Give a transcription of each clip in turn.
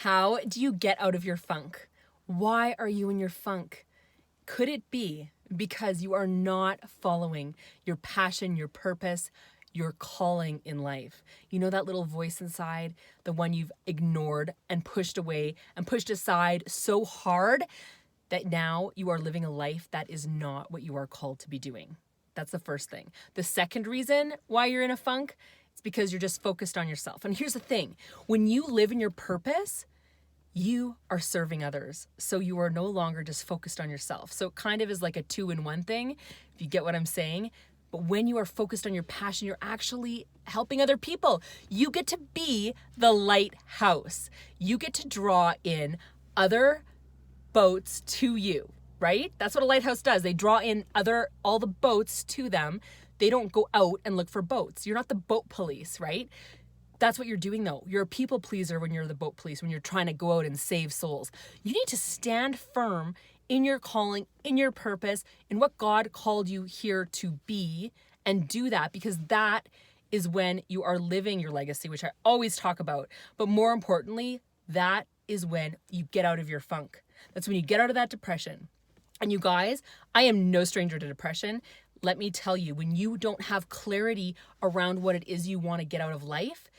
How do you get out of your funk? Why are you in your funk? Could it be because you are not following your passion, your purpose, your calling in life? You know that little voice inside, the one you've ignored and pushed away and pushed aside so hard that now you are living a life that is not what you are called to be doing. That's the first thing. The second reason why you're in a funk is because you're just focused on yourself. And here's the thing, when you live in your purpose, you are serving others. So you are no longer just focused on yourself. So it kind of is like a 2-in-1 thing, if you get what I'm saying. But when you are focused on your passion, you're actually helping other people. You get to be the lighthouse. You get to draw in other boats to you, right? That's what a lighthouse does. They draw in all the boats to them. They don't go out and look for boats. You're not the boat police, right? That's what you're doing though. You're a people pleaser when you're the boat police, when you're trying to go out and save souls. You need to stand firm in your calling, in your purpose, in what God called you here to be, and do that, because that is when you are living your legacy, which I always talk about. But more importantly, that is when you get out of your funk. That's when you get out of that depression. And you guys, I am no stranger to depression. Let me tell you, when you don't have clarity around what it is you want to get out of life,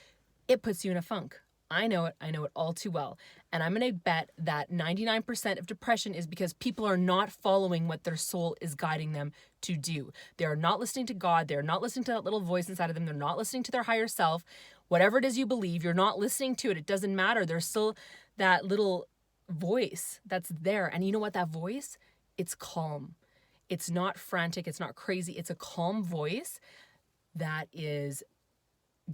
it puts you in a funk. I know it all too well. And I'm going to bet that 99% of depression is because people are not following what their soul is guiding them to do. They are not listening to God. They're not listening to that little voice inside of them. They're not listening to their higher self. Whatever it is you believe, you're not listening to it. It doesn't matter. There's still that little voice that's there. And you know what? That voice, it's calm. It's not frantic. It's not crazy. It's a calm voice that is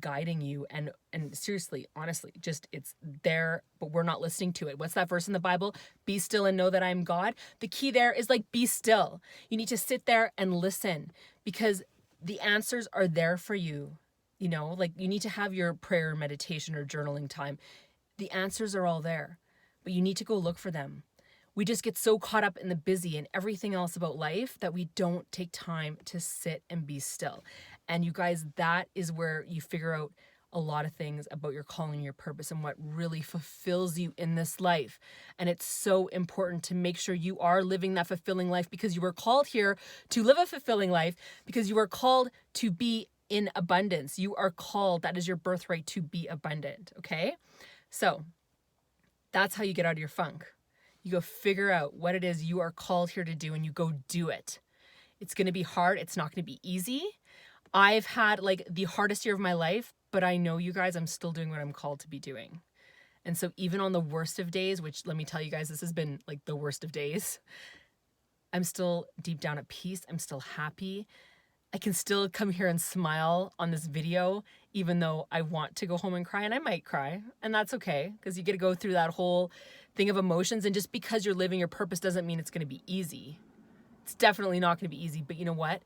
guiding you, and seriously, honestly, just it's there, but we're not listening to it. What's that verse in the Bible? Be still and know that I'm God. The key there is like, be still. You need to sit there and listen, because the answers are there for you. You know, like you need to have your prayer, meditation, or journaling time. The answers are all there, but you need to go look for them. We just get so caught up in the busy and everything else about life that we don't take time to sit and be still. And you guys, that is where you figure out a lot of things about your calling, your purpose, and what really fulfills you in this life. And it's so important to make sure you are living that fulfilling life, because you were called here to live a fulfilling life, because you are called to be in abundance. You are called, that is your birthright, to be abundant, okay? So that's how you get out of your funk. You go figure out what it is you are called here to do, and you go do it. It's going to be hard. It's not going to be easy. I've had like the hardest year of my life, but I know, you guys, I'm still doing what I'm called to be doing. And so even on the worst of days, which let me tell you guys, this has been like the worst of days, I'm still deep down at peace. I'm still happy. I can still come here and smile on this video, even though I want to go home and cry, and I might cry, and that's okay, because you get to go through that whole thing of emotions. And just because you're living your purpose doesn't mean it's going to be easy. It's definitely not going to be easy, but you know what?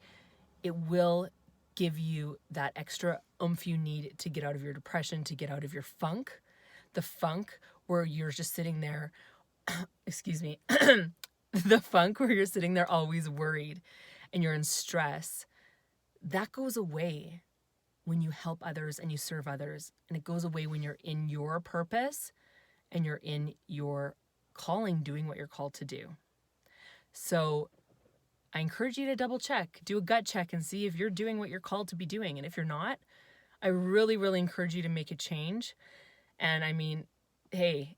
It will give you that extra oomph you need to get out of your depression, to get out of your funk, the funk where you're just sitting there, excuse me, the funk where you're sitting there always worried and you're in stress. That goes away when you help others and you serve others. And it goes away when you're in your purpose and you're in your calling, doing what you're called to do. So I encourage you to double check, do a gut check, and see if you're doing what you're called to be doing. And if you're not, I really, really encourage you to make a change. And I mean, hey,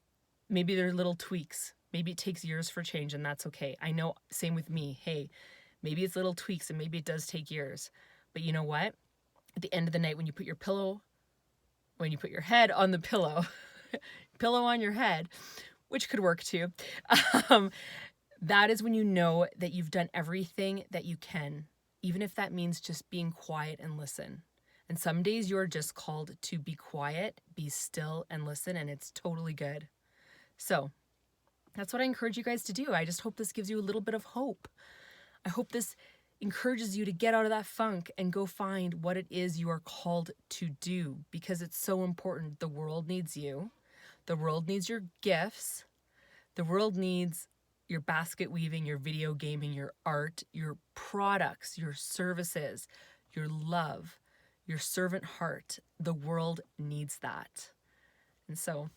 maybe there are little tweaks. Maybe it takes years for change, and that's okay. I know, same with me. Hey, maybe it's little tweaks, and maybe it does take years. But you know what? At the end of the night, when you put your head on the pillow, pillow on your head, which could work too, that is when you know that you've done everything that you can, even if that means just being quiet and listen. And some days you're just called to be quiet, be still, and listen, and it's totally good. So that's what I encourage you guys to do. I just hope this gives you a little bit of hope. I hope this encourages you to get out of that funk and go find what it is you are called to do, because it's so important. The world needs you. The world needs your gifts. The world needs your basket weaving, your video gaming, your art, your products, your services, your love, your servant heart. The world needs that. And so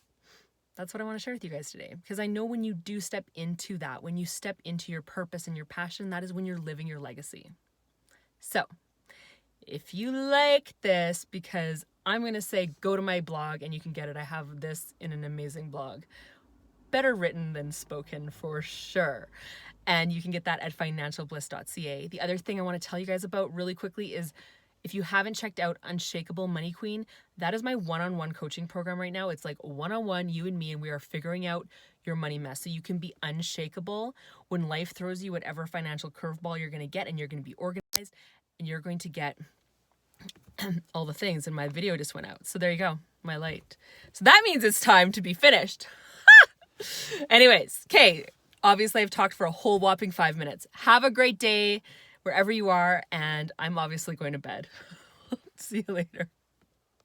That's what I want to share with you guys today. Because I know when you do step into that, when you step into your purpose and your passion, that is when you're living your legacy. So if you like this, because I'm going to say go to my blog and you can get it. I have this in an amazing blog. Better written than spoken for sure. And you can get that at financialbliss.ca. The other thing I want to tell you guys about really quickly is if you haven't checked out Unshakeable Money Queen, that is my one-on-one coaching program right now. It's like one-on-one, you and me, and we are figuring out your money mess so you can be unshakable when life throws you whatever financial curveball you're going to get, and you're going to be organized and you're going to get all the things. And my video just went out. So there you go, my light. So that means it's time to be finished. Anyways, okay. Obviously, I've talked for a whole whopping 5 minutes. Have a great day wherever you are, and I'm obviously going to bed. See you later.